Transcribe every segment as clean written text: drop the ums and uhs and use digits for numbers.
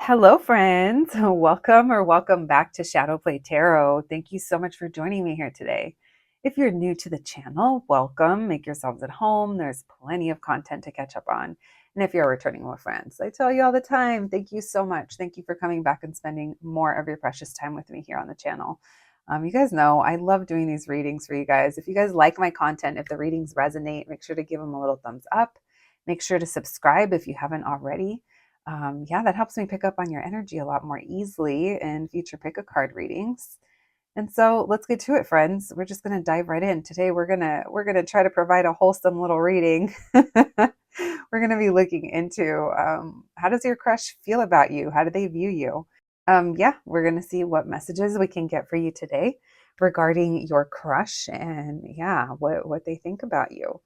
Hello, friends. Welcome back to Shadow Play Tarot. Thank you so much for joining me here today. If you're new to the channel, welcome. Make yourselves at home. There's plenty of content to catch up on. And if you're returning with friends, I tell you all the time, thank you so much. Thank you for coming back and spending more of your precious time with me here on the channel. You guys know I love doing these readings for you guys. If you guys like my content, if the readings resonate, make sure to give them a little thumbs up. Make sure to subscribe if you haven't already. Yeah, that helps me pick up on your energy a lot more easily in future pick a card readings. And so let's get to it, friends. We're just gonna dive right in. Today we're gonna try to provide a wholesome little reading. We're gonna be looking into how does your crush feel about you? How do they view you? Yeah, we're gonna see what messages we can get for you today regarding your crush and yeah, what they think about you.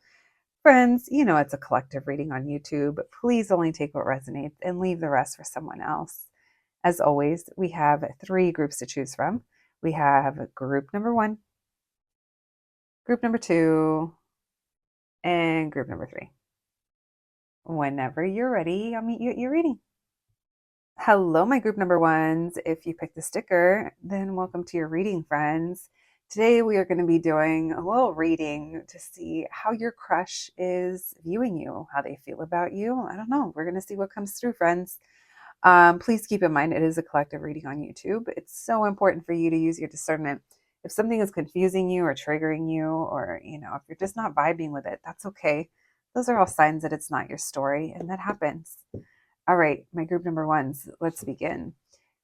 Friends, you know it's a collective reading on YouTube. Please only take what resonates and leave the rest for someone else. As always, we have three groups to choose from. We have group number one, group number two, and group number three. Whenever you're ready, I'll meet you at your reading. Hello, my group number ones. If you picked the sticker, then welcome to your reading, friends. Today we are going to be doing a little reading to see how your crush is viewing you, how they feel about you. I don't know. We're going to see what comes through, friends. Please keep in mind it is a collective reading on YouTube. It's so important for you to use your discernment. If something is confusing you or triggering you, or if you're just not vibing with it, that's okay. Those are all signs that it's not your story, and that happens. All right, my group number ones, let's begin.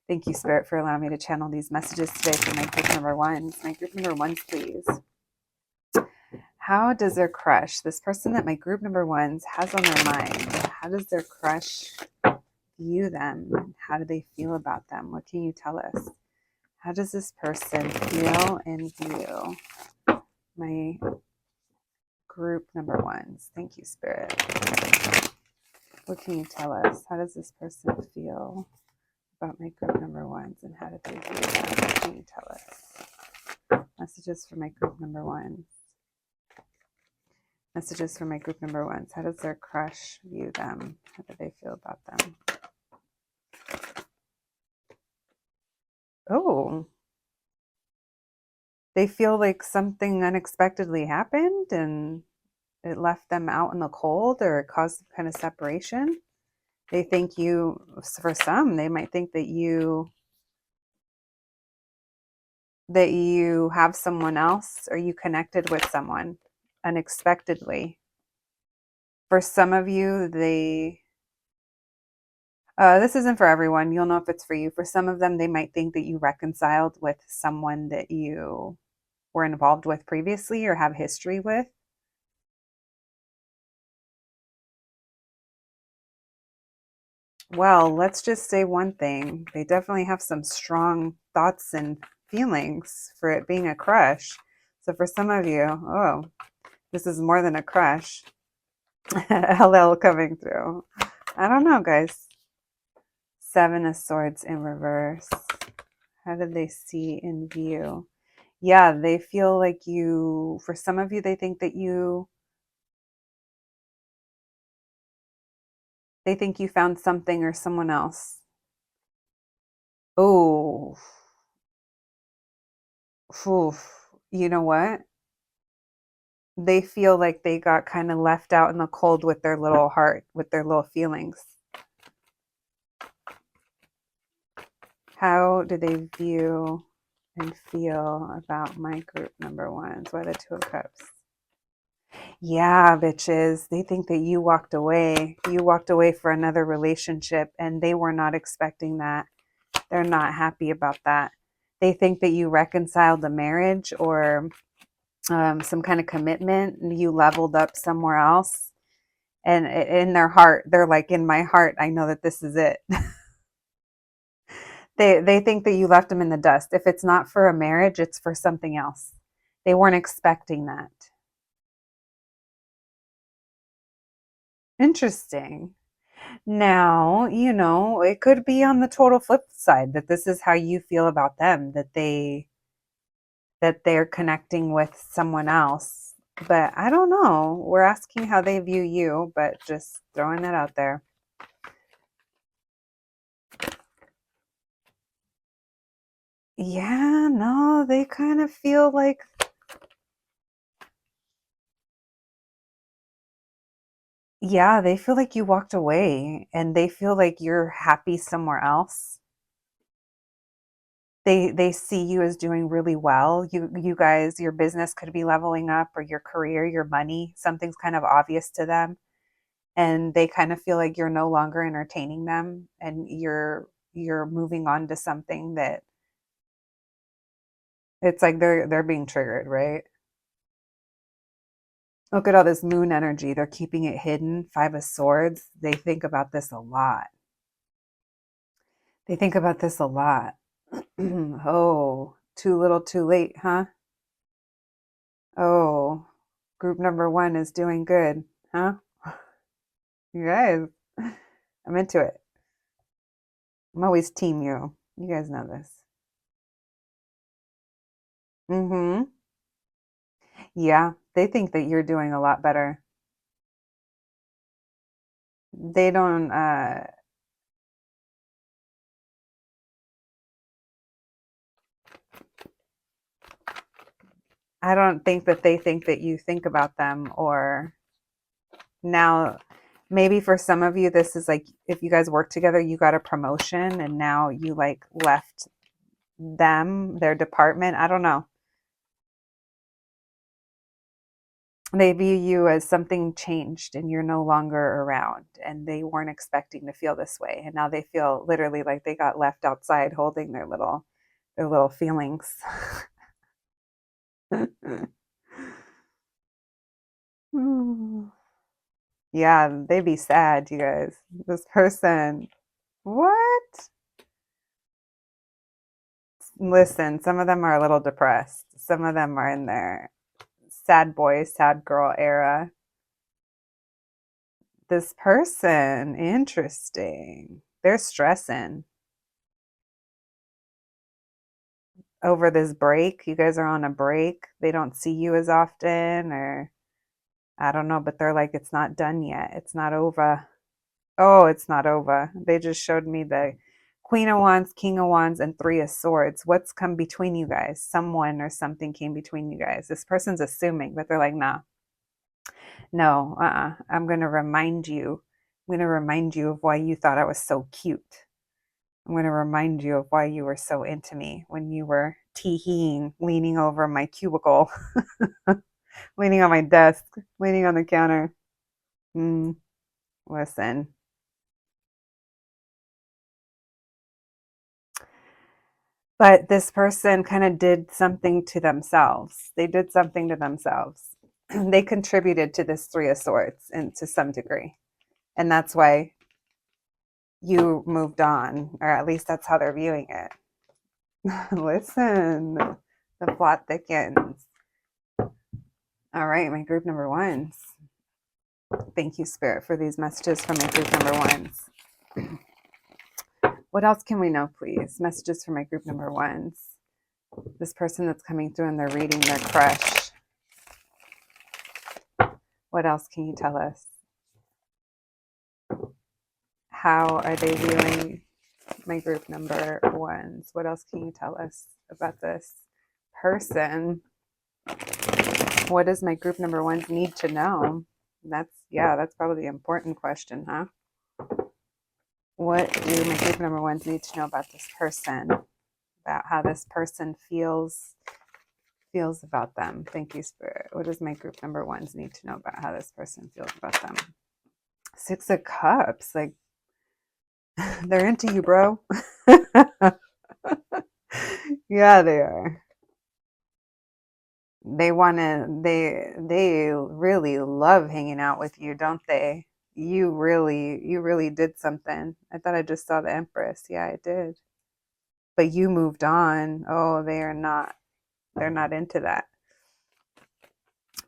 Thank you, Spirit, for allowing me to channel these messages today for my group number ones. My group number ones, please. How does their crush, this person that my group number ones has on their mind, how does their crush view them? How do they feel about them? What can you tell us? How does this person feel and view my group number ones? Thank you, Spirit. What can you tell us? How does this person feel about my group number ones, and how do they view them? What can you tell us? Messages for my group number ones. Messages for my group number ones. How does their crush view them? How do they feel about them? Oh, they feel like something unexpectedly happened and it left them out in the cold, or it caused some kind of separation. They think you, for some, they might think that you have someone else, or you connected with someone unexpectedly. For some of you, this isn't for everyone. You'll know if it's for you. For some of them, they might think that you reconciled with someone that you were involved with previously or have history with. Well, let's just say one thing. They definitely have some strong thoughts and feelings for it being a crush. So for some of you, oh, this is more than a crush. LL coming through. I don't know, guys. Seven of Swords in reverse. How do they see in view? Yeah, they feel like you, for some of you, they think that they think you found something or someone else. Oh, oof. You know what? They feel like they got kind of left out in the cold with their little heart, with their little feelings. How do they view and feel about my group number ones? Why the Two of Cups? Yeah, bitches. They think that you walked away. You walked away for another relationship, and they were not expecting that. They're not happy about that. They think that you reconciled the marriage or some kind of commitment, and you leveled up somewhere else. And in their heart, they're like, in my heart, I know that this is it. They think that you left them in the dust. If it's not for a marriage, it's for something else. They weren't expecting that. Interesting. Now, it could be on the total flip side that this is how you feel about them, that they're connecting with someone else. But I don't know. We're asking how they view you, but just throwing that out there. Yeah, no, they kind of feel like, yeah, they feel like you walked away and they feel like you're happy somewhere else. They see you as doing really well. You guys, your business could be leveling up, or your career, your money, something's kind of obvious to them, and they kind of feel like you're no longer entertaining them and you're moving on to something that it's like they're being triggered, right? Look at all this moon energy. They're keeping it hidden. Five of Swords. They think about this a lot. They think about this a lot. Oh, too little, too late, huh? Oh, group number one is doing good, huh? You guys, I'm into it. I'm always team you. You guys know this. Mm-hmm. Yeah, they think that you're doing a lot better. They don't, I don't think that they think that you think about them, or now maybe for some of you, this is like if you guys work together, you got a promotion and now you like left them, their department. I don't know. They view you as something changed and you're no longer around, and they weren't expecting to feel this way, and now they feel literally like they got left outside holding their little feelings. Yeah, they'd be sad, you guys. This person, what? Listen, some of them are a little depressed. Some of them are in their sad boy, sad girl era. This person, interesting. They're stressing over this break. You guys are on a break. They don't see you as often, or I don't know, but they're like, it's not done yet. It's not over. Oh, it's not over. They just showed me the Queen of Wands, King of Wands, and Three of Swords. What's come between you guys? Someone or something came between you guys. This person's assuming, but they're like, nah, no, I'm going to remind you. I'm going to remind you of why you thought I was so cute. I'm going to remind you of why you were so into me when you were tee-heeing, leaning over my cubicle, leaning on my desk, leaning on the counter. Mm, listen, but this person kind of did something to themselves. They did something to themselves. They contributed to this Three of Swords and to some degree. And that's why you moved on, or at least that's how they're viewing it. Listen, the plot thickens. All right, my group number ones. Thank you, Spirit, for these messages from my group number ones. What else can we know, please? Messages for my group number ones. This person that's coming through and they're reading their crush. What else can you tell us? How are they viewing my group number ones? What else can you tell us about this person? What does my group number ones need to know? That's probably the important question, huh? What do my group number ones need to know about this person? About how this person feels about them. Thank you, Spirit. What does my group number ones need to know about how this person feels about them? Six of Cups, like they're into you, bro. Yeah, they are. They really love hanging out with you, don't they? You really did something. I thought I just saw the Empress. Yeah, I did. But you moved on. Oh, they're not into that.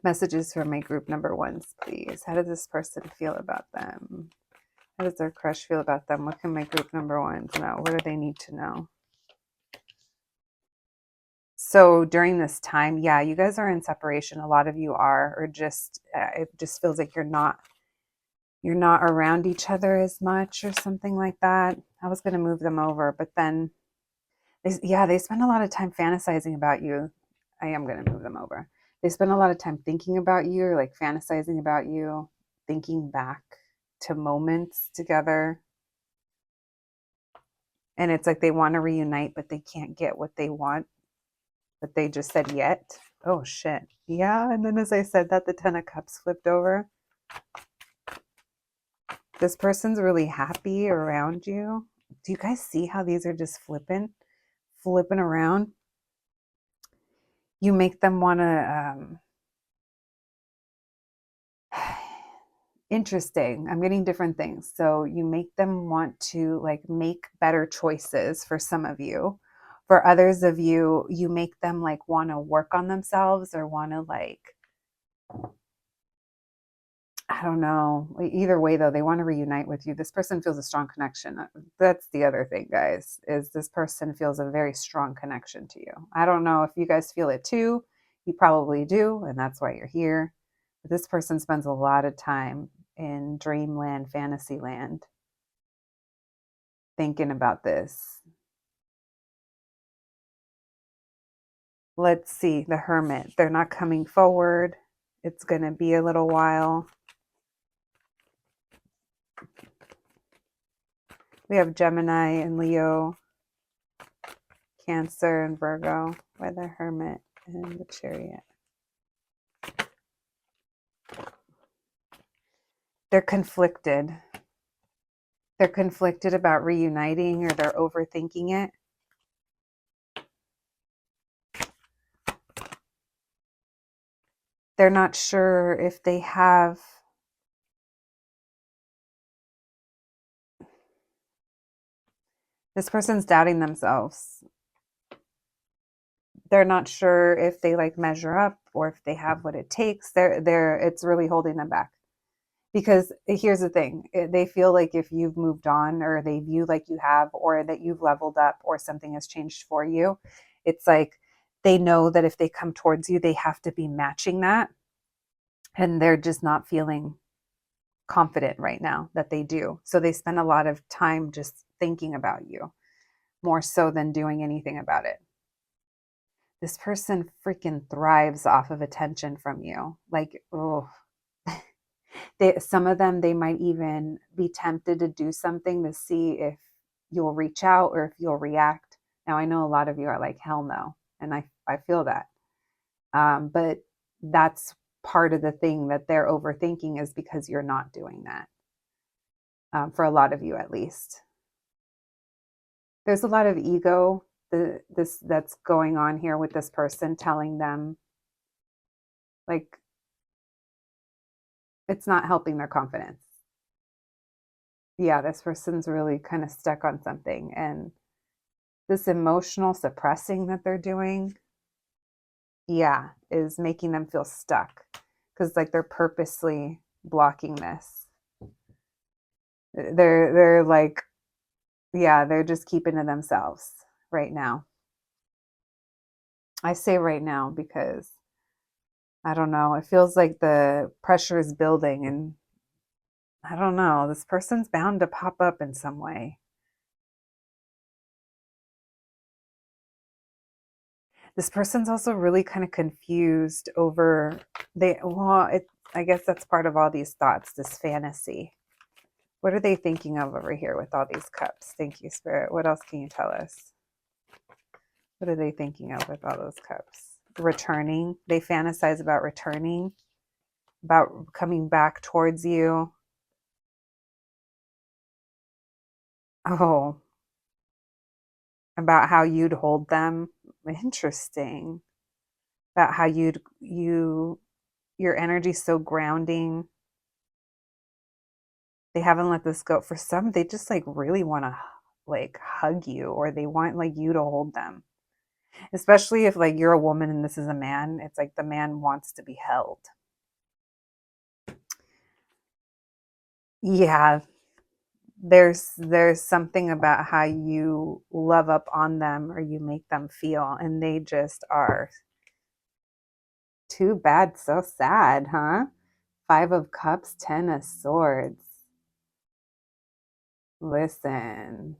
Messages for my group number ones, please. How does this person feel about them? How does their crush feel about them? What can my group number ones know? What do they need to know? So during this time, yeah, you guys are in separation. A lot of you are, or just it just feels like you're not around each other as much or something like that. I was going to move them over, but then Yeah, they spend a lot of time fantasizing about you. I am going to move them over. They spend a lot of time thinking about you, or like fantasizing about you, thinking back to moments together. And it's like they want to reunite, but they can't get what they want, but they just said yet. Oh, shit. Yeah. And then as I said that, the 10 of Cups flipped over. This person's really happy around you. Do you guys see how these are just flipping around? You make them want to, interesting. I'm getting different things. So you make them want to like make better choices for some of you. For others of you, you make them like want to work on themselves or want to like, I don't know. Either way, though, they want to reunite with you. This person feels a strong connection. That's the other thing, guys, is this person feels a very strong connection to you. I don't know if you guys feel it too. You probably do, and that's why you're here. But this person spends a lot of time in dreamland, fantasyland, thinking about this. Let's see, the Hermit. They're not coming forward. It's going to be a little while. We have Gemini and Leo, Cancer and Virgo, by the Hermit and the Chariot. They're conflicted. They're conflicted about reuniting, or they're overthinking it. They're not sure if they have this person's doubting themselves. They're not sure if they like measure up or if they have what it takes. It's really holding them back. Because here's the thing, they feel like if you've moved on, or they view like you have, or that you've leveled up, or something has changed for you, it's like they know that if they come towards you, they have to be matching that. And they're just not feeling confident right now that they do. So they spend a lot of time just thinking about you, more so than doing anything about it. This person freaking thrives off of attention from you. Like, oh, some of them, they might even be tempted to do something to see if you'll reach out or if you'll react. Now, I know a lot of you are like, hell no. And I feel that. But that's part of the thing that they're overthinking, is because you're not doing that, for a lot of you at least. There's a lot of ego that's going on here with this person, telling them like it's not helping their confidence. Yeah, this person's really kind of stuck on something, and this emotional suppressing that they're doing, yeah, is making them feel stuck, because like they're purposely blocking this. They're like, yeah, they're just keeping to themselves right now. I say right now because I don't know, it feels like the pressure is building, and I don't know, this person's bound to pop up in some way. This person's also really kind of confused over I guess that's part of all these thoughts, this fantasy. What are they thinking of over here with all these cups? Thank you, Spirit. What else can you tell us? What are they thinking of with all those cups? Returning. They fantasize about returning, about coming back towards you. Oh, about how you'd hold them. Interesting. About how your energy's so grounding. They haven't let this go. For some, they just like really want to like hug you, or they want like you to hold them. Especially if like you're a woman and this is a man, it's like the man wants to be held. Yeah, there's something about how you love up on them, or you make them feel, and they just are too bad, so sad, huh? 5 of Cups, 10 of Swords. Listen,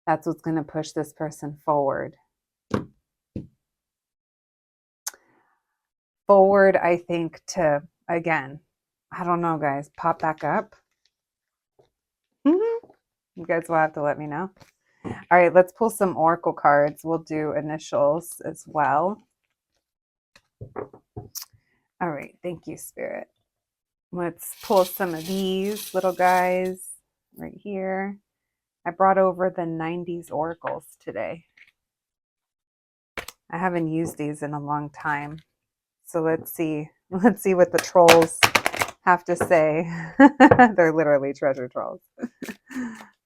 That's what's going to push this person forward. Forward, I think, to, again, I don't know, guys, pop back up. You guys will have to let me know. All right, let's pull some oracle cards. We'll do initials as well. All right, thank you, Spirit. Let's pull some of these little guys right here. I brought over the 90s oracles today. I haven't used these in a long time. So let's see. Let's see what the trolls have to say. They're literally treasure trolls.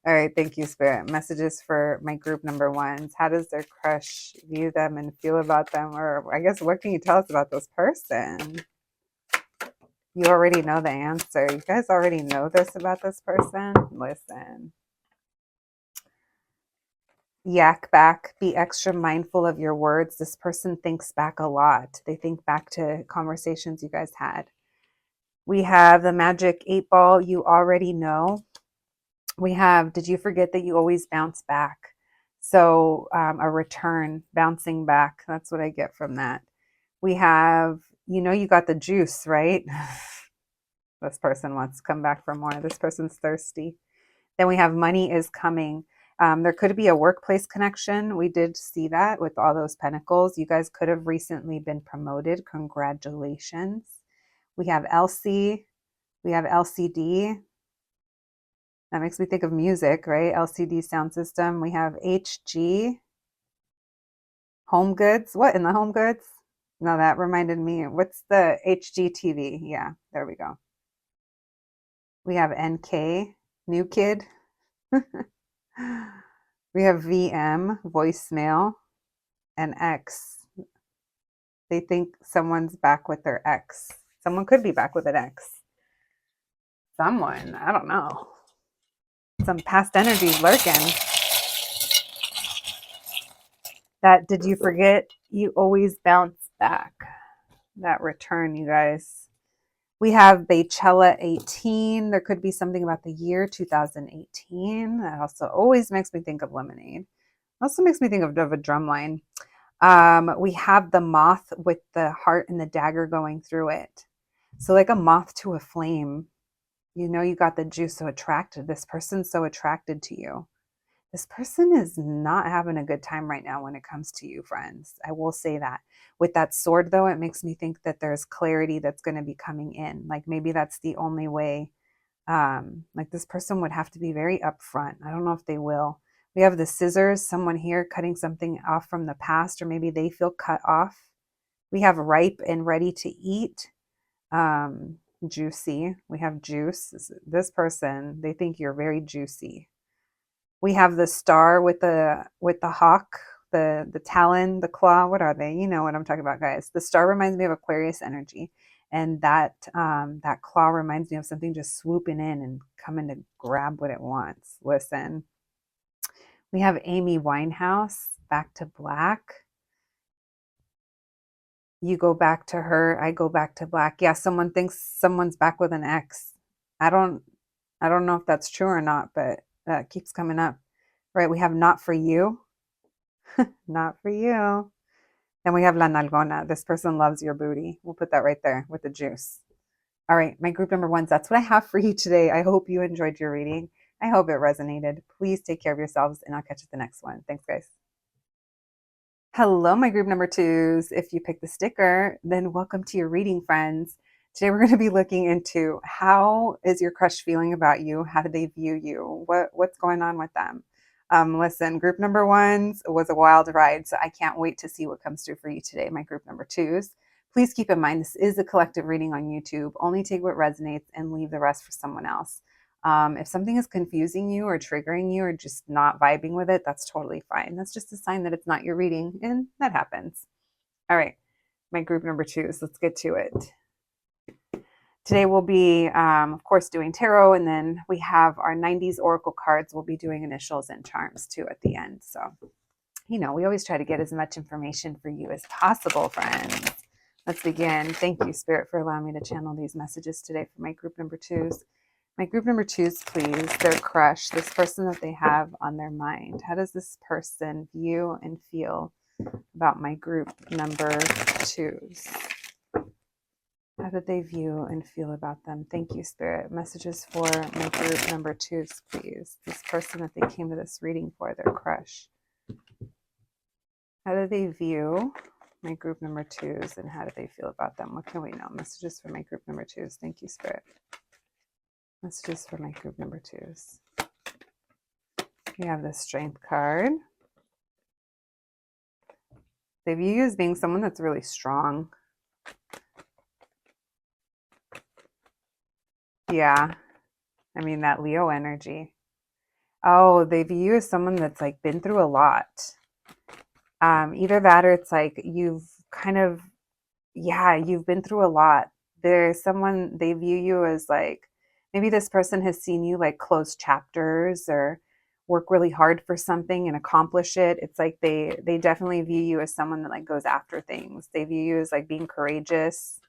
All right, thank you, Spirit. Messages for my group number ones. How does their crush view them and feel about them? Or I guess, what can you tell us about this person? You already know the answer. You guys already know this about this person. Listen. Yak back. Be extra mindful of your words. This person thinks back a lot. They think back to conversations you guys had. We have the magic 8 ball. You already know. We have, did you forget that you always bounce back? So a return, bouncing back. That's what I get from that. We have, you got the juice, right? This person wants to come back for more. This person's thirsty. Then we have money is coming. There could be a workplace connection. We did see that with all those pentacles. You guys could have recently been promoted. Congratulations. We have Elsie. We have LCD. That makes me think of music, right? LCD sound system. We have HG. Home goods. What in the home goods? No, that reminded me. What's the HGTV? Yeah, there we go. We have NK. New kid. We have VM. Voicemail. And X. They think someone's back with their ex. Someone could be back with an ex. Someone. I don't know. Some past energies lurking. That did you forget? You always bounce back. That return, you guys. We have Beychella 18. There could be something about the year 2018. That also always makes me think of lemonade. Also makes me think of a drumline. We have the moth with the heart and the dagger going through it. So like a moth to a flame. You got the juice, so attracted. This person's so attracted to you. This person is not having a good time right now when it comes to you, friends. I will say that. With that sword, though, it makes me think that there's clarity that's going to be coming in. Like maybe that's the only way. Like this person would have to be very upfront. I don't know if they will. We have the scissors, someone here cutting something off from the past, or maybe they feel cut off. We have ripe and ready to eat. Juicy. We have juice. This person, they think you're very juicy. We have the star with the hawk, the talon, the claw. What are they? You know what I'm talking about, guys. The star reminds me of Aquarius energy, and that claw reminds me of something just swooping in and coming to grab what it wants. Listen, we have Amy Winehouse, Back to Black. You go back to her, I go back to black. Yeah, someone thinks someone's back with an ex. I don't know if that's true or not, but that keeps coming up. Right, we have not for you. Not for you. Then we have La Nalgona. This person loves your booty. We'll put that right there with the juice. All right, my group number ones, that's what I have for you today. I hope you enjoyed your reading. I hope it resonated. Please take care of yourselves, and I'll catch you at the next one. Thanks, guys. Hello, my group number twos. If you picked the sticker, then welcome to your reading, friends. Today we're going to be looking into how is your crush feeling about you? How do they view you? What's going on with them? Listen, group number ones was a wild ride, so I can't wait to see what comes through for you today, my group number twos. Please keep in mind, this is a collective reading on YouTube. Only take what resonates and leave the rest for someone else. If something is confusing you or triggering you or just not vibing with it, that's totally fine. That's just a sign that it's not your reading, and that happens. All right, my group number twos, let's get to it. Today we'll be, of course, doing tarot, and then we have our 90s oracle cards. We'll be doing initials and charms too at the end. So, we always try to get as much information for you as possible, friends. Let's begin. Thank you, Spirit, for allowing me to channel these messages today for my group number twos. My group number twos, please. Their crush, this person that they have on their mind. How does this person view and feel about my group number twos? How did they view and feel about them? Thank you, Spirit. Messages for my group number twos, please. This person that they came to this reading for, their crush. How do they view my group number twos and how do they feel about them? What can we know? Messages for my group number twos. Thank you, Spirit. Messages for my group number twos. We have the Strength card. They view you as being someone that's really strong. Yeah. I mean, that Leo energy. Oh, they view you as someone that's like been through a lot. Either that or it's like you've kind of, yeah, you've been through a lot. There's someone, they view you as like, maybe this person has seen you like close chapters or work really hard for something and accomplish it. It's like they definitely view you as someone that like goes after things. They view you as like being courageous.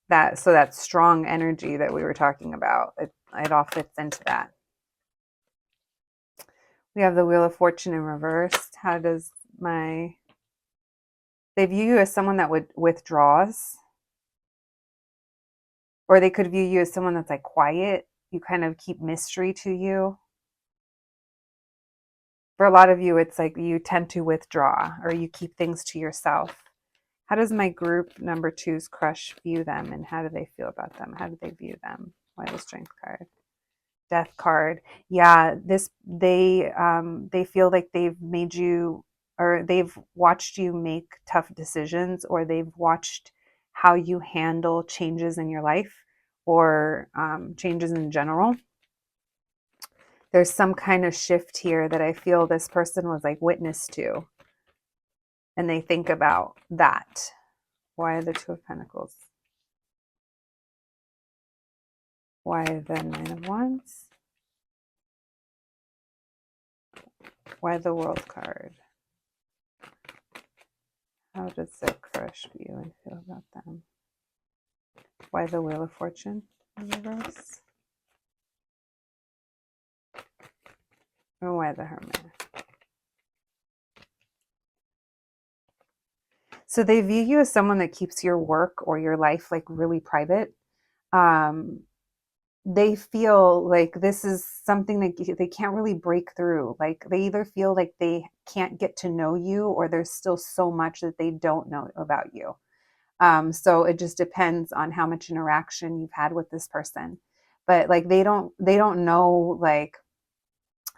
That strong energy that we were talking about, it all fits into that. We have the Wheel of Fortune in reverse. How does my, they view you as someone that withdraws, or they could view you as someone that's like quiet. You kind of keep mystery to you. For a lot of you, it's like you tend to withdraw or you keep things to yourself. How does my group number twos crush view them and how do they feel about them? How do they view them? Why the Strength card? Death card. Yeah, they feel like they've made you, or they've watched you make tough decisions, or they've watched how you handle changes in your life or changes in general. There's some kind of shift here that I feel this person was like witness to, and they think about that. Why the Two of Pentacles? Why the Nine of Wands? Why the World card? How does the crush view and feel about them? Why the Wheel of Fortune in reverse? And why the Hermit? So they view you as someone that keeps your work or your life like really private. They feel like this is something that they can't really break through. Like they either feel like they can't get to know you or there's still so much that they don't know about you. So it just depends on how much interaction you've had with this person. But like they don't know, like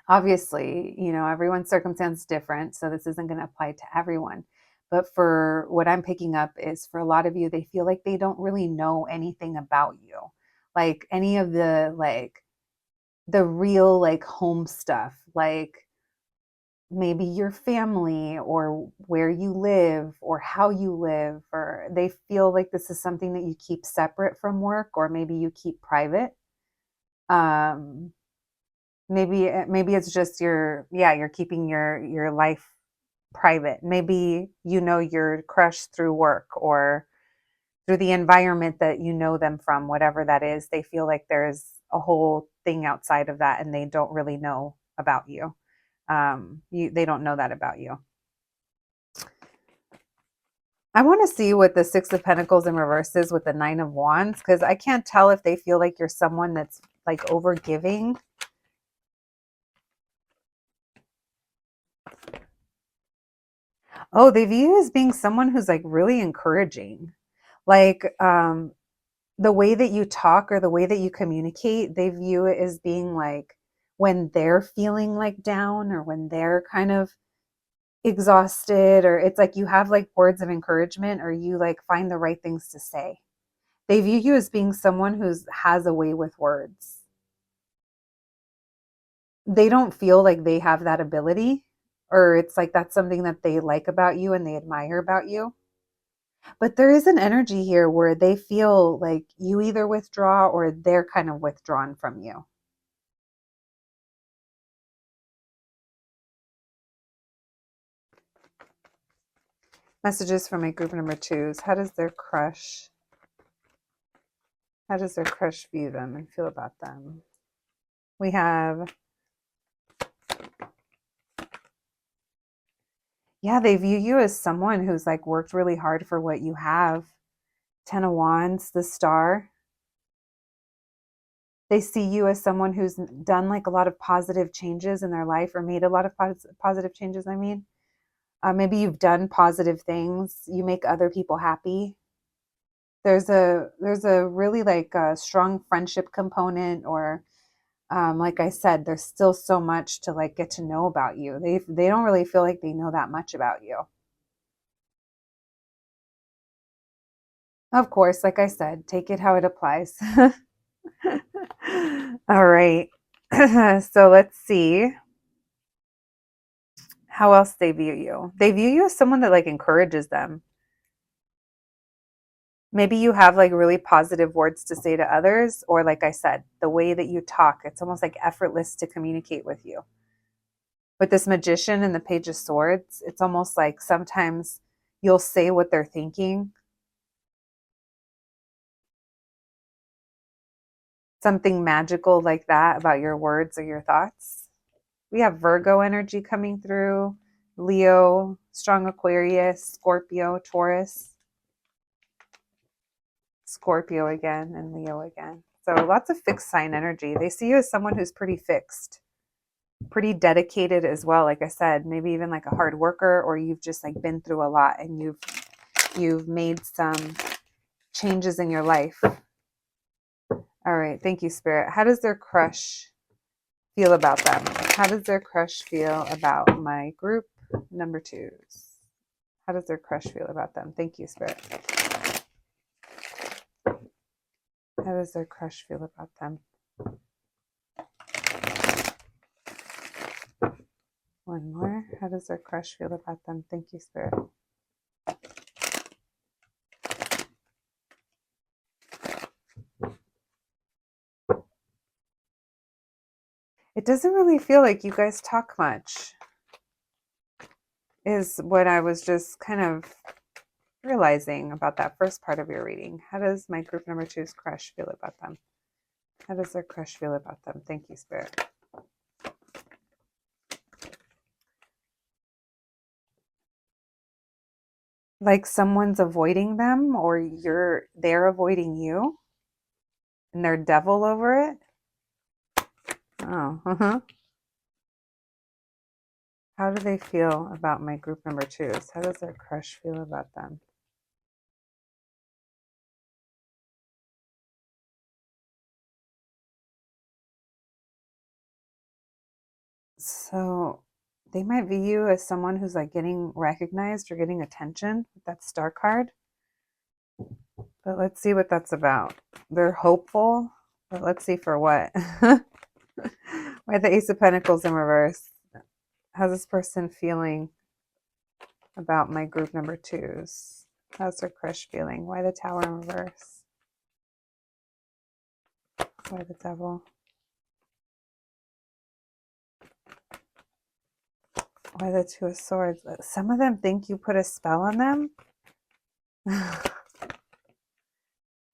obviously, everyone's circumstance is different, so this isn't going to apply to everyone. But for what I'm picking up is for a lot of you, they feel like they don't really know anything about you. Like any of the real like home stuff, like maybe your family or where you live or how you live, or they feel like this is something that you keep separate from work or maybe you keep private. Um maybe it's just you're keeping your life private. Maybe your crush through work or through the environment that you know them from, whatever that is. They feel like there's a whole thing outside of that and they don't really know about you. They don't know that about you. I want to see what the Six of Pentacles in reverse is with the Nine of Wands, because I can't tell if they feel like you're someone that's like over giving. Oh, they view you as being someone who's like really encouraging. Like the way that you talk or the way that you communicate, they view it as being like when they're feeling like down or when they're kind of exhausted, or it's like you have like words of encouragement or you like find the right things to say. They view you as being someone who's has a way with words. They don't feel like they have that ability, or it's like that's something that they like about you and they admire about you. But there is an energy here where they feel like you either withdraw or they're kind of withdrawn from you. Messages from my group number twos. How does their crush How does their crush view them and feel about them? We have, yeah, they view you as someone who's like worked really hard for what you have. 10 of Wands, the Star. They see you as someone who's done like a lot of positive changes in their life, or made a lot of positive changes. I mean, maybe you've done positive things. You make other people happy. There's a really like a strong friendship component, or like I said, there's still so much to like get to know about you. They don't really feel like they know that much about you. Of course, like I said, take it how it applies. All right. So let's see how else they view you. They view you as someone that like encourages them. Maybe you have like really positive words to say to others, or like I said, the way that you talk, it's almost like effortless to communicate with you. With this Magician and the Page of Swords, it's almost like sometimes you'll say what they're thinking. Something magical like that about your words or your thoughts. We have Virgo energy coming through, Leo, strong Aquarius, Scorpio, Taurus, Scorpio again, and Leo again. So lots of fixed sign energy. They see you as someone who's pretty fixed, pretty dedicated as well. Like I said, maybe even like a hard worker, or you've just like been through a lot and you've made some changes in your life. All right, thank you, Spirit. How does their crush feel about them? How does their crush feel about my group number twos? How does their crush feel about them? Thank you, Spirit. How does their crush feel about them? One more. How does their crush feel about them? Thank you, Spirit. It doesn't really feel like you guys talk much, is what I was just kind of realizing about that first part of your reading. How does my group number two's crush feel about them? How does their crush feel about them? Thank you, Spirit. Like someone's avoiding them, or they're avoiding you, and they're devil over it. Oh, How do they feel about my group number twos? How does their crush feel about them? So they might view you as someone who's like getting recognized or getting attention with that star card. But let's see what that's about. They're hopeful, but let's see for what. Why the Ace of Pentacles in reverse? How's this person feeling about my group number twos? How's their crush feeling? Why the Tower in reverse? Why the Devil? Why the Two of Swords? Some of them think you put a spell on them.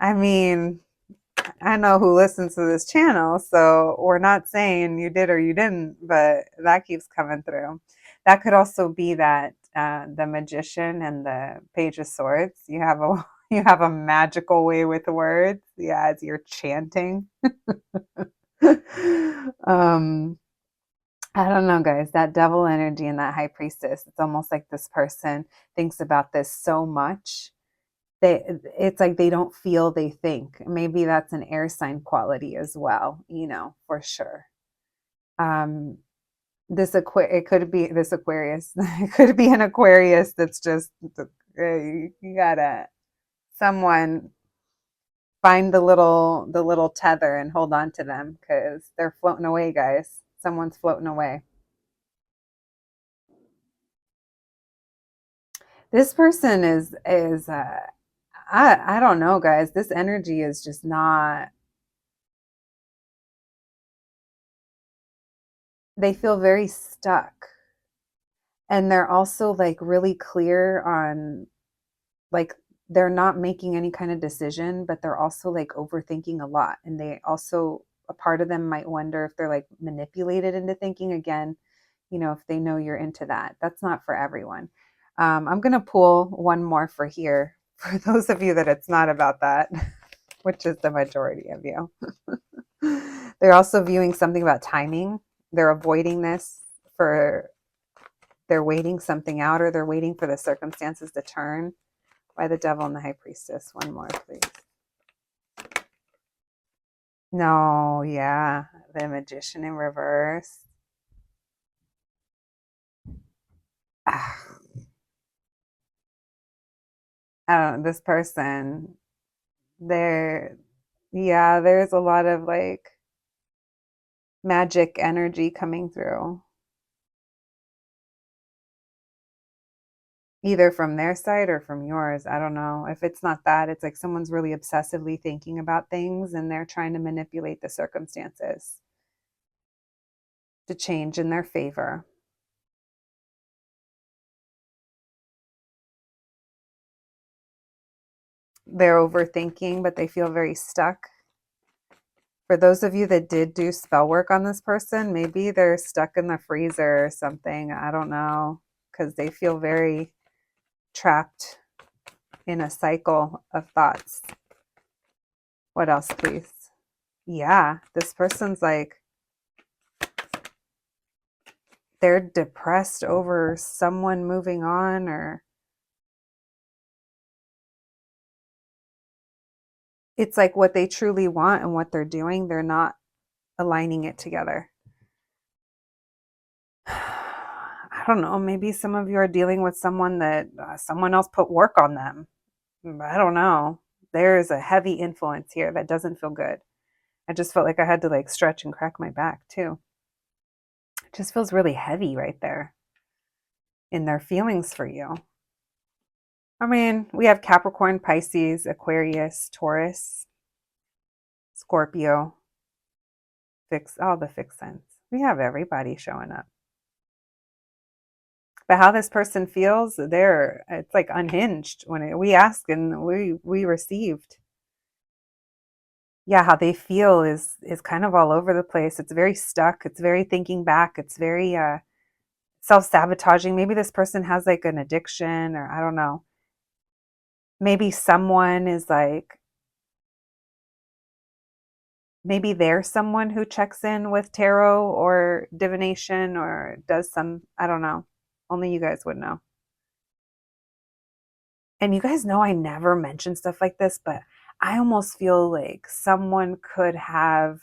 I mean, I know who listens to this channel, so we're not saying you did or you didn't, but that keeps coming through. That could also be that the Magician and the Page of Swords. You have a magical way with words. Yeah, as you're chanting. I don't know, guys. That devil energy and that high priestess. It's almost like this person thinks about this so much, it's like they don't feel, they think. Maybe that's an air sign quality as well, for sure. It could be this Aquarius. It could be an Aquarius that's just you gotta someone find the little tether and hold on to them, because they're floating away, guys. Someone's floating away. This person is I don't know, guys. This energy is just not, they feel very stuck. And they're also like really clear on like they're not making any kind of decision, but they're also like overthinking a lot. And they also, a part of them might wonder if they're like manipulated into thinking again, if they know you're into that. That's not for everyone. I'm going to pull one more for here for those of you that it's not about that, which is the majority of you. They're also viewing something about timing. They're avoiding this they're waiting something out, or they're waiting for the circumstances to turn. By the Devil and the High Priestess. One more, please. No, yeah. The Magician in reverse. I don't know, this person, there's a lot of like magic energy coming through. Either from their side or from yours. I don't know. If it's not that, it's like someone's really obsessively thinking about things and they're trying to manipulate the circumstances to change in their favor. They're overthinking, but they feel very stuck. For those of you that did do spell work on this person, maybe they're stuck in the freezer or something. I don't know, because they feel very trapped in a cycle of thoughts. What else, please? Yeah, this person's like, they're depressed over someone moving on, or it's like what they truly want and what they're doing, they're not aligning it together. I don't know, maybe some of you are dealing with someone that someone else put work on them. I don't know. There is a heavy influence here that doesn't feel good. I just felt like I had to like stretch and crack my back too. It just feels really heavy right there in their feelings for you. I mean, we have Capricorn, Pisces, Aquarius, Taurus, Scorpio, all the fixed signs. We have everybody showing up. But how this person feels, it's like unhinged. When we ask and we received. Yeah, how they feel is kind of all over the place. It's very stuck. It's very thinking back. It's very self-sabotaging. Maybe this person has like an addiction, or I don't know. Maybe someone is like, maybe they're someone who checks in with tarot or divination or does some, I don't know. Only you guys would know. And you guys know I never mention stuff like this, but I almost feel like someone could have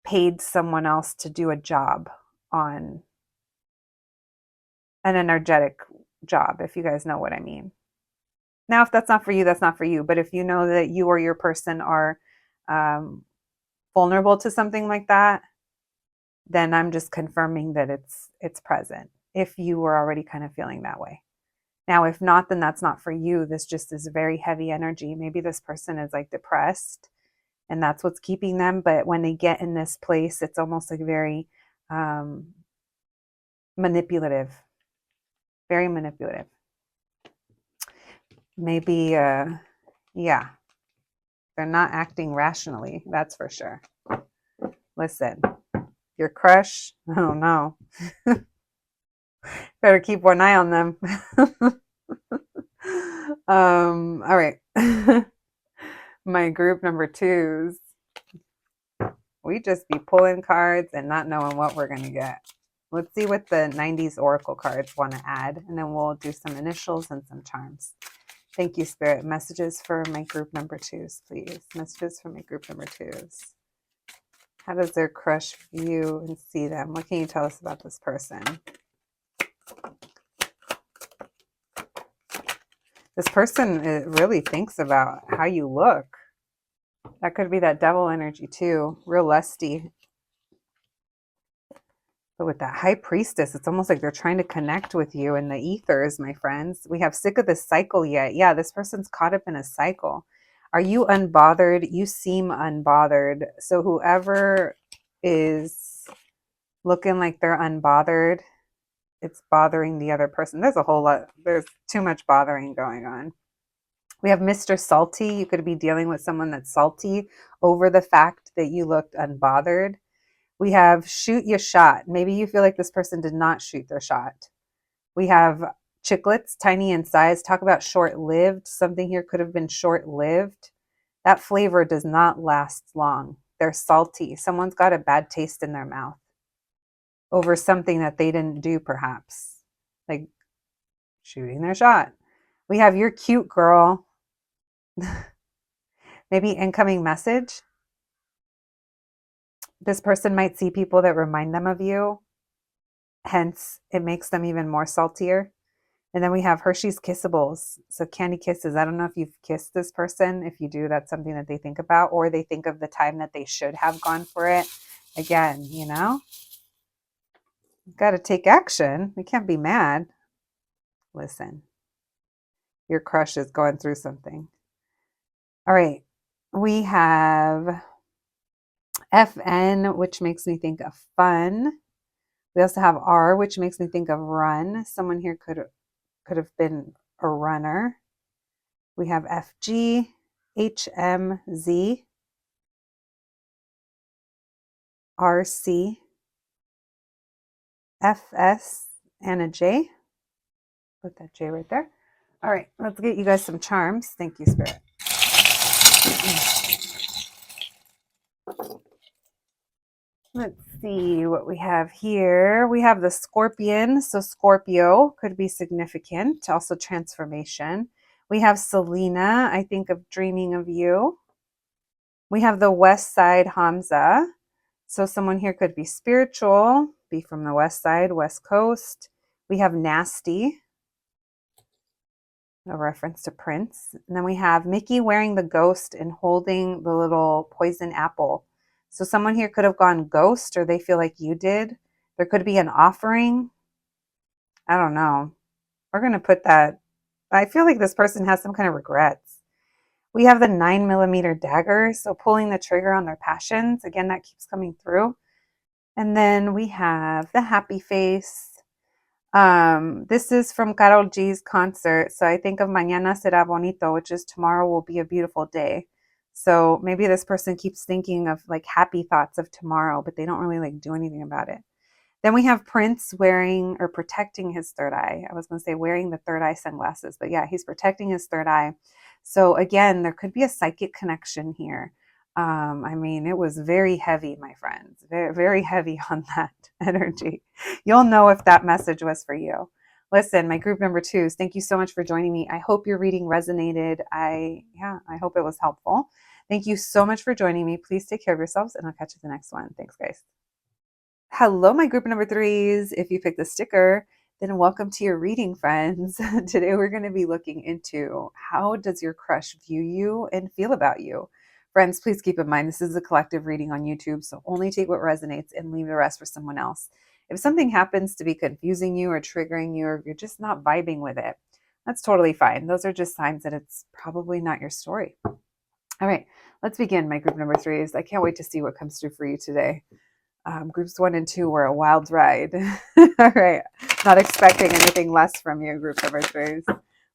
paid someone else to do a job on an energetic job, if you guys know what I mean. Now, if that's not for you, that's not for you. But if you know that you or your person are vulnerable to something like that, then I'm just confirming that it's present if you were already kind of feeling that way. Now, if not, then that's not for you. This just is very heavy energy. Maybe this person is like depressed and that's what's keeping them. But when they get in this place, it's almost like very manipulative, very manipulative. Maybe, yeah, they're not acting rationally. That's for sure. Listen, your crush, I don't know. Better keep one eye on them. All right. My group number twos. We just be pulling cards and not knowing what we're going to get. Let's see what the 90s Oracle cards want to add, and then we'll do some initials and some charms. Thank you, Spirit. Messages for my group number twos, please. Messages for my group number twos. How does their crush view and see them? What can you tell us about this person? This person really thinks about how you look. That could be that devil energy too. Real lusty. But with that high priestess, it's almost like they're trying to connect with you in the ethers, my friends. We have sick of this cycle yet. Yeah, this person's caught up in a cycle. Are you unbothered? You seem unbothered. So whoever is looking like they're unbothered, it's bothering the other person. There's too much bothering going on. We have Mr. Salty. You could be dealing with someone that's salty over the fact that you looked unbothered. We have shoot your shot. Maybe you feel like this person did not shoot their shot. We have chiclets, tiny in size. Talk about short-lived. Something here could have been short-lived. That flavor does not last long. They're salty. Someone's got a bad taste in their mouth over something that they didn't do, perhaps, like shooting their shot. We have you're cute, girl. Maybe incoming message. This person might see people that remind them of you. Hence, it makes them even more saltier. And then we have Hershey's Kissables. So candy kisses. I don't know if you've kissed this person. If you do, that's something that they think about, or they think of the time that they should have gone for it. Again, you know, you've got to take action. We can't be mad. Listen, your crush is going through something. All right. We have FN, which makes me think of fun. We also have R, which makes me think of run. Someone here could have been a runner. We have FG, HMZ, RC, FS, and a J. Put that J right there. All right, let's get you guys some charms. Thank you, Spirit. Let's see what we have here. We have the Scorpion. So Scorpio could be significant, also transformation. We have Selena. I think of dreaming of you. We have the West Side Hamza. So someone here could be spiritual, be from the West Side, West Coast. We have Nasty, a reference to Prince. And then we have Mickey wearing the ghost and holding the little poison apple. So someone here could have gone ghost, or they feel like you did. There could be an offering. I don't know. We're going to put that. I feel like this person has some kind of regrets. We have the 9mm dagger. So pulling the trigger on their passions. Again, that keeps coming through. And then we have the happy face. This is from Karol G's concert. So I think of Mañana será bonito, which is tomorrow will be a beautiful day. So maybe this person keeps thinking of like happy thoughts of tomorrow, but they don't really like do anything about it. Then we have Prince wearing or protecting his third eye. I was going to say wearing the third eye sunglasses, but yeah, he's protecting his third eye. So again, there could be a psychic connection here. I mean, it was very heavy, my friends, very, very heavy on that energy. You'll know if that message was for you. Listen, my group number 2s, thank you so much for joining me. I hope your reading resonated. I hope it was helpful. Thank you so much for joining me. Please take care of yourselves, and I'll catch you the next one. Thanks, guys. Hello, my group number 3s. If you picked the sticker, then welcome to your reading, friends. Today we're going to be looking into how does your crush view you and feel about you. Friends, please keep in mind, this is a collective reading on YouTube, so only take what resonates and leave the rest for someone else. If something happens to be confusing you or triggering you, or if you're just not vibing with it, that's totally fine. Those are just signs that it's probably not your story. All right, let's begin, my group number 3s. I can't wait to see what comes through for you today. Groups 1 and 2 were a wild ride. All right, not expecting anything less from you, group number 3s.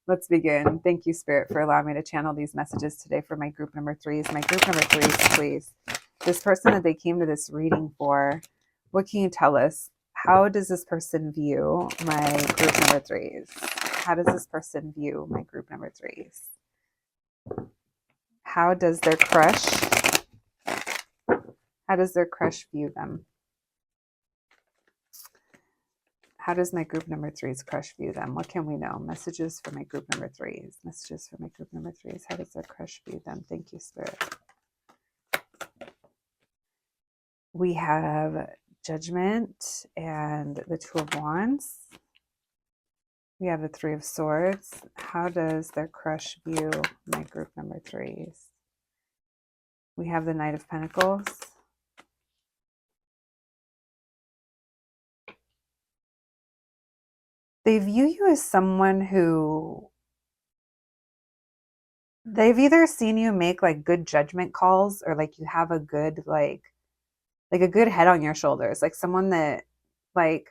Let's begin. Thank you, Spirit, for allowing me to channel these messages today for my group number 3s. My group number 3s, please. This person that they came to this reading for, what can you tell us? How does this person view my group number 3s? How does this person view my group number 3s? How does their crush view them? How does my group number 3's crush view them? What can we know? Messages for my group number 3s. Messages for my group number 3s. How does their crush view them? Thank you, Spirit. We have Judgment and the 2 of Wands. We have the 3 of Swords. How does their crush view my group number 3s? We have the Knight of Pentacles. They view you as someone who they've either seen you make like good judgment calls, or like you have a good like a good head on your shoulders, like someone that like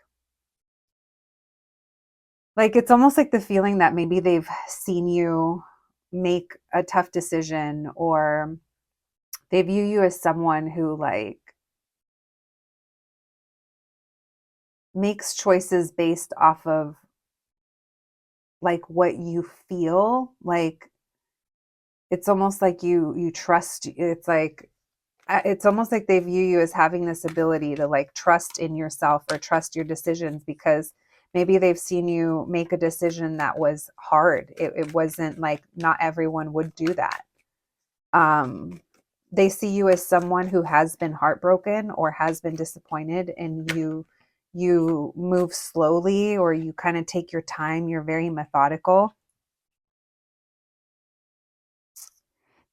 it's almost like the feeling that maybe they've seen you make a tough decision, or they view you as someone who like makes choices based off of like what you feel. Like it's almost like you trust, it's almost like they view you as having this ability to like trust in yourself or trust your decisions, because maybe they've seen you make a decision that was hard. It wasn't like, not everyone would do that. um they see you as someone who has been heartbroken or has been disappointed, and you move slowly, or you kind of take your time. You're very methodical.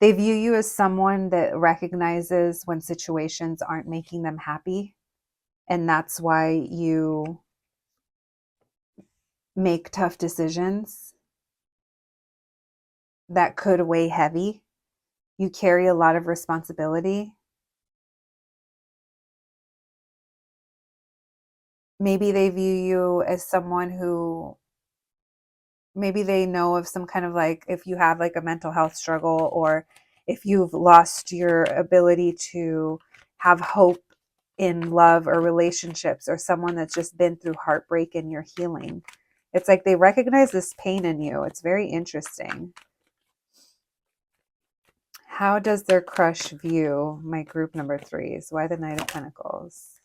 They view you as someone that recognizes when situations aren't making them happy, and that's why you make tough decisions that could weigh heavy. You carry a lot of responsibility. Maybe they view you as someone who, maybe they know of some kind of like, if you have like a mental health struggle, or if you've lost your ability to have hope in love or relationships, or someone that's just been through heartbreak and you're healing. It's like they recognize this pain in you. It's very interesting. How does their crush view my group number threes? Why the Knight of Pentacles?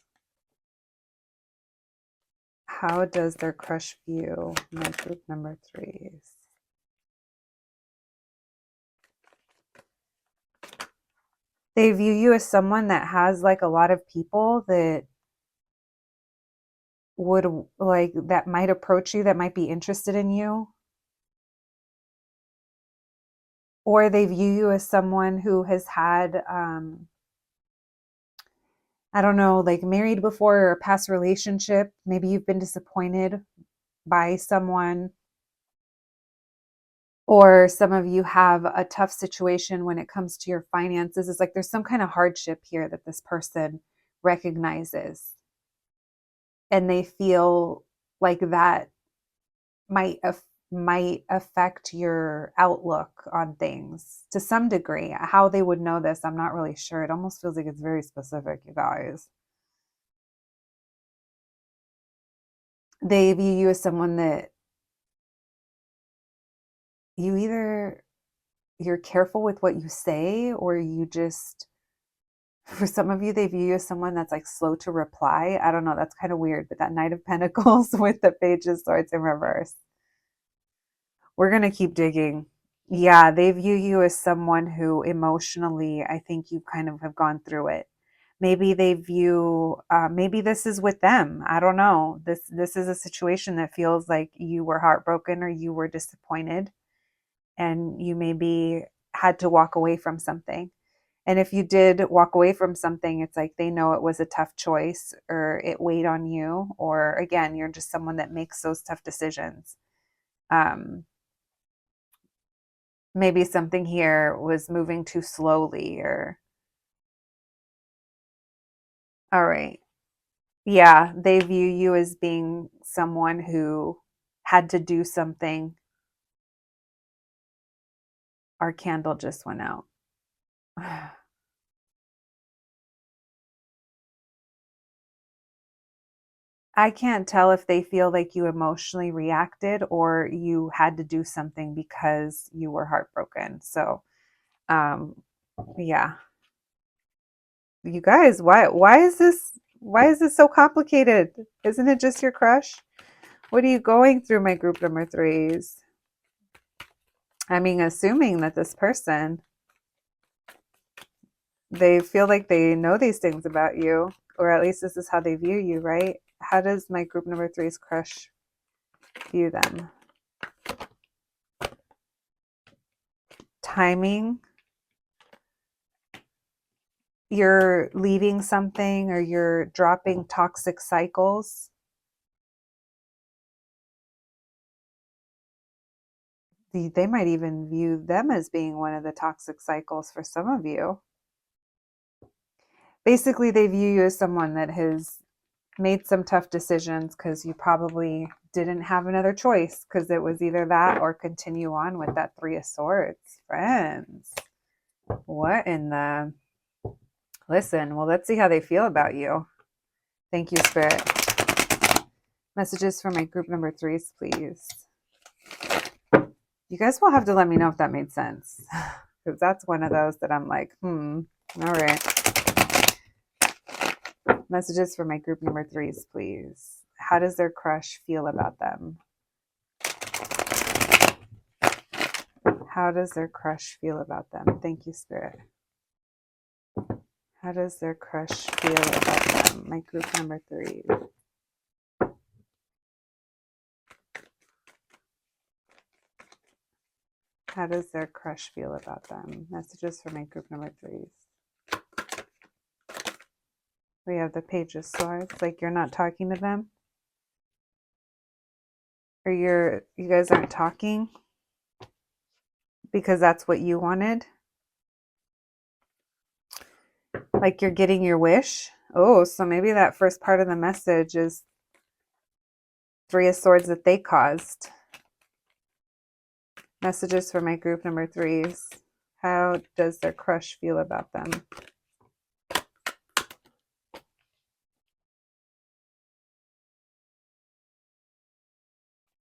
How does their crush view my group number threes? They view you as someone that has like a lot of people that would like, that might approach you, that might be interested in you. Or they view you as someone who has had, I don't know, like married before, or a past relationship. Maybe you've been disappointed by someone, or some of you have a tough situation when it comes to your finances. It's like there's some kind of hardship here that this person recognizes, and they feel like that might might affect your outlook on things to some degree. How they would know this, I'm not really sure. It almost feels like it's very specific, you guys. They view you as someone that you either, you're careful with what you say, or you just, for some of you, they view you as someone that's like slow to reply. I don't know, that's kind of weird. But that Knight of Pentacles with the Page of Swords in reverse. We're going to keep digging. Yeah, they view you as someone who emotionally, I think you kind of have gone through it. Maybe they view, maybe this is with them. I don't know. This is a situation that feels like you were heartbroken, or you were disappointed, and you maybe had to walk away from something. And if you did walk away from something, it's like they know it was a tough choice, or it weighed on you, or again, you're just someone that makes those tough decisions. Um, Maybe something here was moving too slowly, or all right. Yeah, they view you as being someone who had to do something. Our candle just went out. I can't tell if they feel like you emotionally reacted, or you had to do something because you were heartbroken. So, um, yeah, you guys, why is this so complicated? Isn't it just your crush? What are you going through, my group number threes? I mean, assuming that this person, they feel like they know these things about you, or at least this is how they view you, right? How does my group number three's crush view them? Timing. You're leaving something, or you're dropping toxic cycles. They might even view them as being one of the toxic cycles for some of you. Basically, they view you as someone that has made some tough decisions because you probably didn't have another choice, because it was either that or continue on with that Three of Swords. Friends, what in the... Listen, well, let's see how they feel about you. Thank you, Spirit. Messages for my group number 3s, please. You guys will have to let me know if that made sense, because that's one of those that I'm like, all right. Messages for my group number 3s, please. How does their crush feel about them? How does their crush feel about them? Thank you, Spirit. How does their crush feel about them? My group number 3. How does their crush feel about them? Messages for my group number 3s. We have the Page of Swords. Like you're not talking to them? Or you guys aren't talking because that's what you wanted? Like you're getting your wish? Oh, so maybe that first part of the message is Three of Swords that they caused. Messages for my group number 3s. How does their crush feel about them?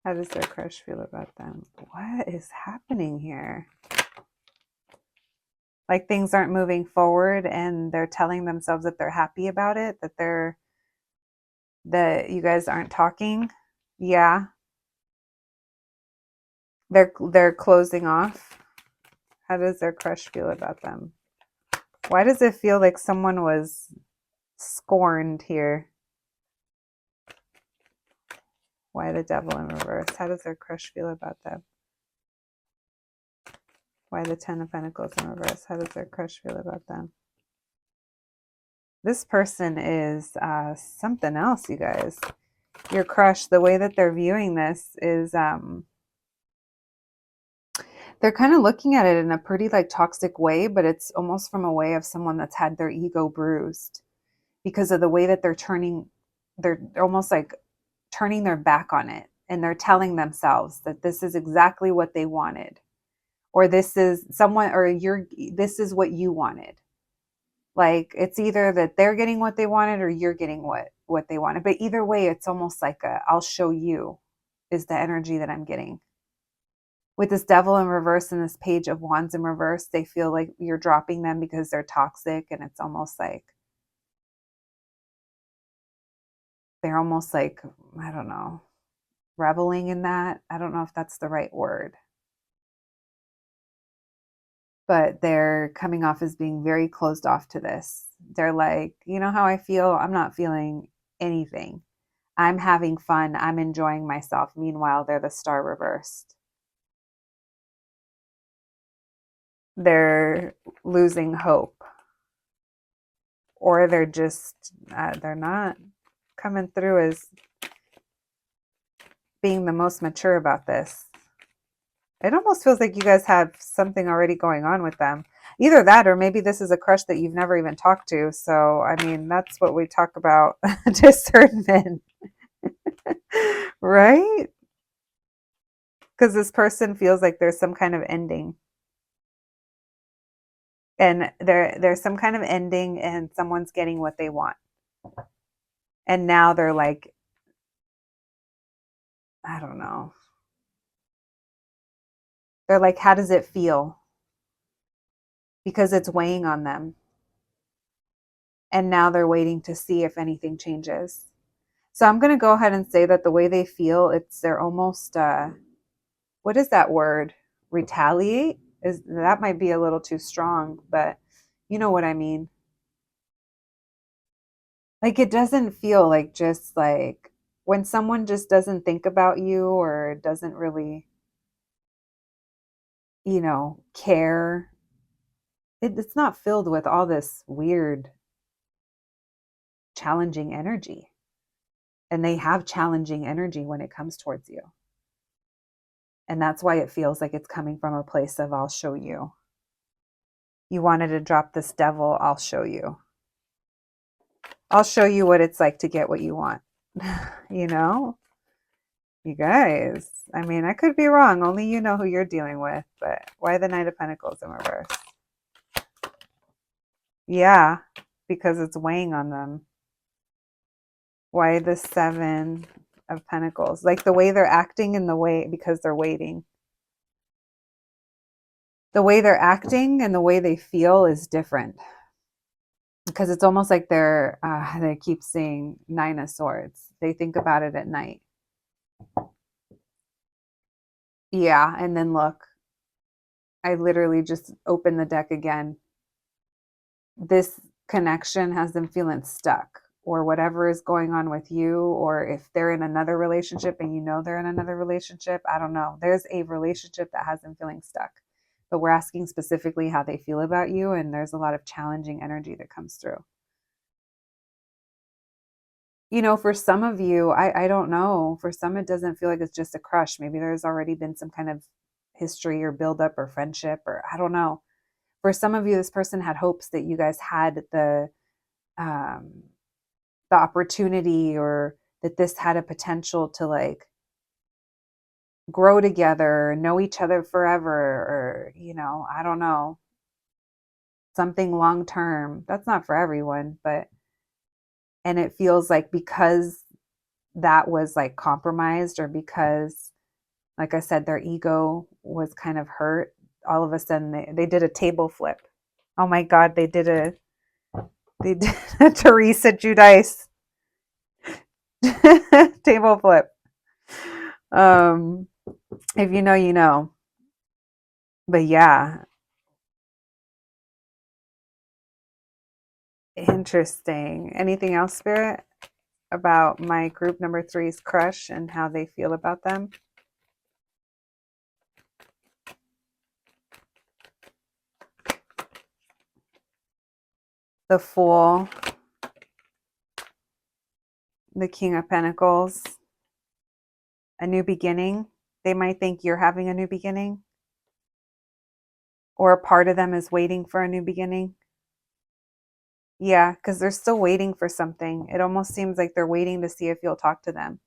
How does their crush feel about them? What is happening here? Like things aren't moving forward and they're telling themselves that they're happy about it, that you guys aren't talking. Yeah. They're closing off. How does their crush feel about them? Why does it feel like someone was scorned here? Why the Devil in reverse? How does their crush feel about them? Why the Ten of Pentacles in reverse? How does their crush feel about them? This person is something else, you guys. Your crush, the way that they're viewing this is they're kind of looking at it in a pretty like toxic way, but it's almost from a way of someone that's had their ego bruised because of the way that they're almost like turning their back on it, and they're telling themselves that this is exactly what they wanted, or this is this is what you wanted. Like it's either that they're getting what they wanted or you're getting what they wanted. But either way, it's almost like I'll show you is the energy that I'm getting. With this Devil in reverse and this Page of Wands in reverse, they feel like you're dropping them because they're toxic, and it's almost like they're almost like, I don't know, reveling in that. I don't know if that's the right word. But they're coming off as being very closed off to this. They're like, you know how I feel? I'm not feeling anything. I'm having fun. I'm enjoying myself. Meanwhile, they're the Star reversed. They're losing hope. Or they're just, they're not coming through as being the most mature about this. It almost feels like you guys have something already going on with them. Either that, or maybe this is a crush that you've never even talked to. So, I mean, that's what we talk about, discernment. Right? Because this person feels like there's some kind of ending. And there's some kind of ending, and someone's getting what they want. And now they're like, I don't know. They're like, how does it feel? Because it's weighing on them. And now they're waiting to see if anything changes. So I'm going to go ahead and say that the way they feel, they're almost, what is that word? Retaliate? That might be a little too strong, but you know what I mean. Like it doesn't feel like just like when someone just doesn't think about you or doesn't really, care. It's not filled with all this weird, challenging energy. And they have challenging energy when it comes towards you. And that's why it feels like it's coming from a place of, I'll show you. You wanted to drop this devil, I'll show you. I'll show you what it's like to get what you want. You know, you guys. I mean, I could be wrong. Only you know who you're dealing with. But why the Knight of Pentacles in reverse? Yeah, because it's weighing on them. Why the Seven of Pentacles? Like the way they're acting and the way, because they're waiting. The way they're acting and the way they feel is different. Because it's almost like they keep saying Nine of Swords. They think about it at night. Yeah, and then look, I literally just opened the deck again. This connection has them feeling stuck, or whatever is going on with you, or if they're in another relationship and you know they're in another relationship, I don't know. There's a relationship that has them feeling stuck. But we're asking specifically how they feel about you, and there's a lot of challenging energy that comes through. You know, for some of you, I don't know. For some, it doesn't feel like it's just a crush. Maybe there's already been some kind of history or buildup or friendship, or I don't know. For some of you, this person had hopes that you guys had um, the opportunity, or that this had a potential to like grow together, know each other forever, or, you know, I don't know, something long term. That's not for everyone, but, and it feels like because that was like compromised, or because, like I said, their ego was kind of hurt, all of a sudden they did a table flip. Oh my God, they did a Teresa Giudice table flip. Um, if you know, you know. But yeah, interesting. Anything else, Spirit, about my group number three's crush and how they feel about them? The Fool, the King of Pentacles, a new beginning. They might think you're having a new beginning, or a part of them is waiting for a new beginning. Yeah, because they're still waiting for something. It almost seems like they're waiting to see if you'll talk to them.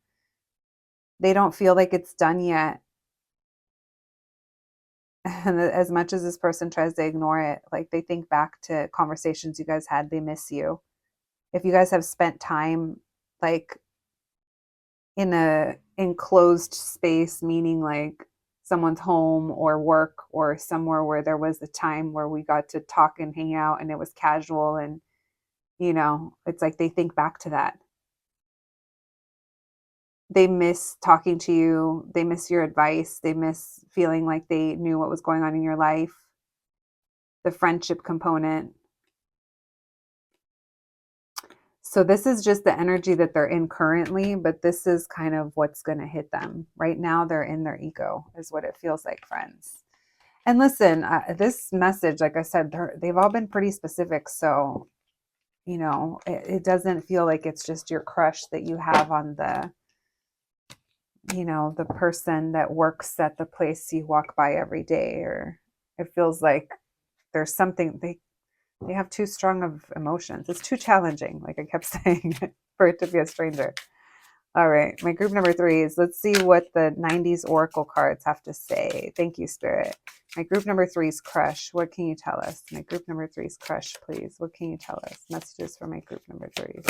They don't feel like it's done yet. And as much as this person tries to ignore it, like they think back to conversations you guys had, they miss you. If you guys have spent time like in a enclosed space, meaning like someone's home or work or somewhere where there was a time where we got to talk and hang out and it was casual, and you know, it's like they think back to that. They miss talking to you, they miss your advice, they miss feeling like they knew what was going on in your life, the friendship component. So this is just the energy that they're in currently, but this is kind of what's going to hit them. Right now they're in their ego is what it feels like, friends. And listen, this message, like I said, they've all been pretty specific. So, you know, it doesn't feel like it's just your crush that you have on the, you know, the person that works at the place you walk by every day, or it feels like there's something they have too strong of emotions. It's too challenging, like I kept saying, for it to be a stranger. All right, my group number three is, let's see what the 90s Oracle cards have to say. Thank you, Spirit. My group number three is crush. What can you tell us? My group number three is crush, please. What can you tell us? Messages for my group number threes.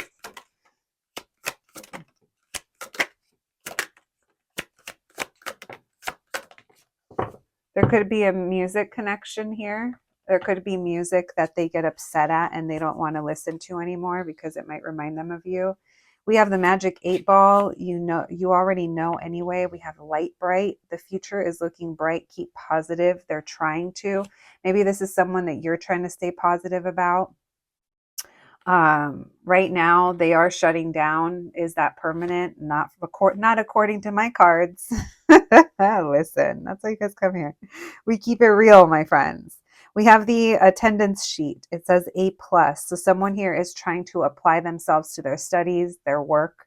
There could be a music connection here. There could be music that they get upset at and they don't want to listen to anymore because it might remind them of you. We have the Magic 8 Ball. You know, you already know anyway. We have Light Bright. The future is looking bright. Keep positive. They're trying to. Maybe this is someone that you're trying to stay positive about. Right now they are shutting down. Is that permanent? Not according to my cards. Listen, that's why you guys come here. We keep it real, my friends. We have the attendance sheet. It says A+. So someone here is trying to apply themselves to their studies, their work.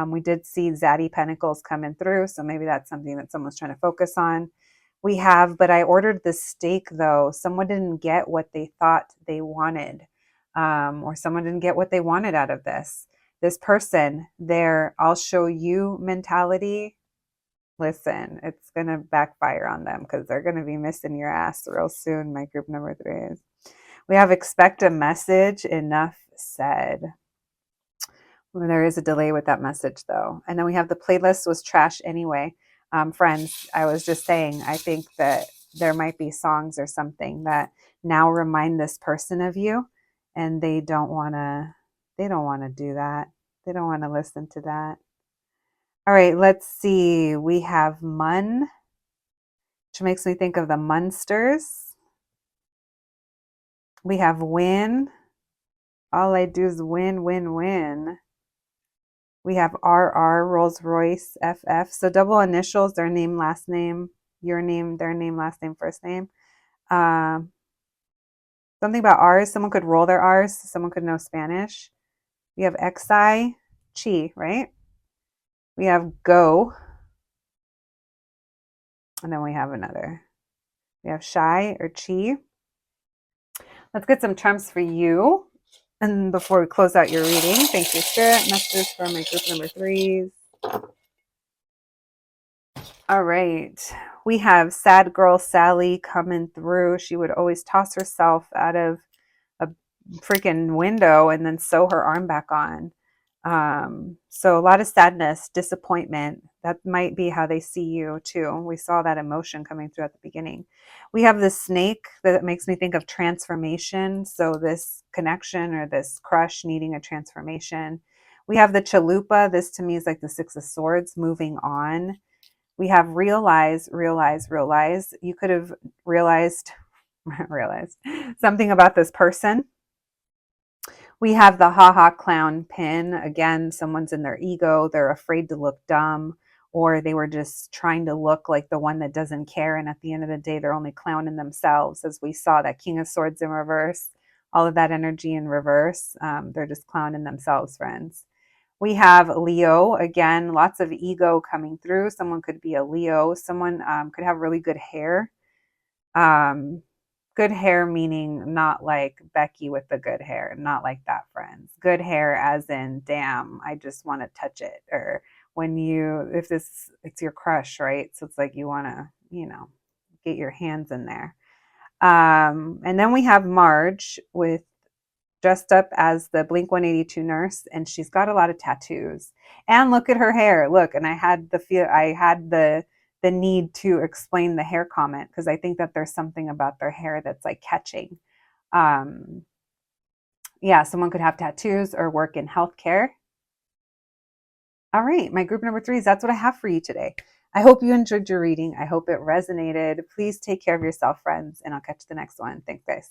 We did see Zaddy Pentacles coming through, so maybe that's something that someone's trying to focus on. We have, but I ordered the steak though. Someone didn't get what they thought they wanted. or someone didn't get what they wanted out of this. This person, their "I'll show you" mentality, listen, it's going to backfire on them because they're going to be missing your ass real soon. My group number 3 is. We have expect a message, enough said. Well, there is a delay with that message though. And then we have the playlist was trash anyway. Friends, I was just saying, I think that there might be songs or something that now remind this person of you, and they don't want to do that. They don't want to listen to that. All right, let's see. We have Mun, which makes me think of the Munsters. We have Win. All I do is win, win, win. We have RR, Rolls Royce, FF. So double initials, their name, last name, your name, their name, last name, first name. Something about R's. Someone could roll their R's. Someone could know Spanish. We have XI, Chi, right? We have Go. And then we have another. We have Shy or Chi. Let's get some trumps for you. And before we close out your reading, thank you, Spirit. Messages for my group number 3s. All right. We have sad girl Sally coming through. She would always toss herself out of a freaking window and then sew her arm back on. So a lot of sadness, disappointment. That might be how they see you too. We saw that emotion coming through at the beginning. We have the snake that makes me think of transformation. So this connection or this crush needing a transformation. We have the chalupa. This to me is like the 6 of Swords, moving on. We have realize, realize, realize. You could have realized something about this person. We have the haha clown pin. Again, someone's in their ego. They're afraid to look dumb, or they were just trying to look like the one that doesn't care. And at the end of the day, they're only clowning themselves. As we saw that King of Swords in reverse, all of that energy in reverse. They're just clowning themselves, friends. We have Leo. Again, lots of ego coming through. Someone could be a Leo. Someone could have really good hair. Good hair meaning not like Becky with the good hair, not like that, friends. Good hair as in, damn, I just want to touch it. Or when you, if this, it's your crush, right? So it's like you want to, get your hands in there. And then we have Marge with dressed up as the Blink 182 nurse, and she's got a lot of tattoos. And look at her hair. Look, and I had the need to explain the hair comment because I think that there's something about their hair that's like catching. Yeah, someone could have tattoos or work in healthcare. All right, my group number 3s, that's what I have for you today. I hope you enjoyed your reading. I hope it resonated. Please take care of yourself, friends, and I'll catch you the next one. Thanks, guys.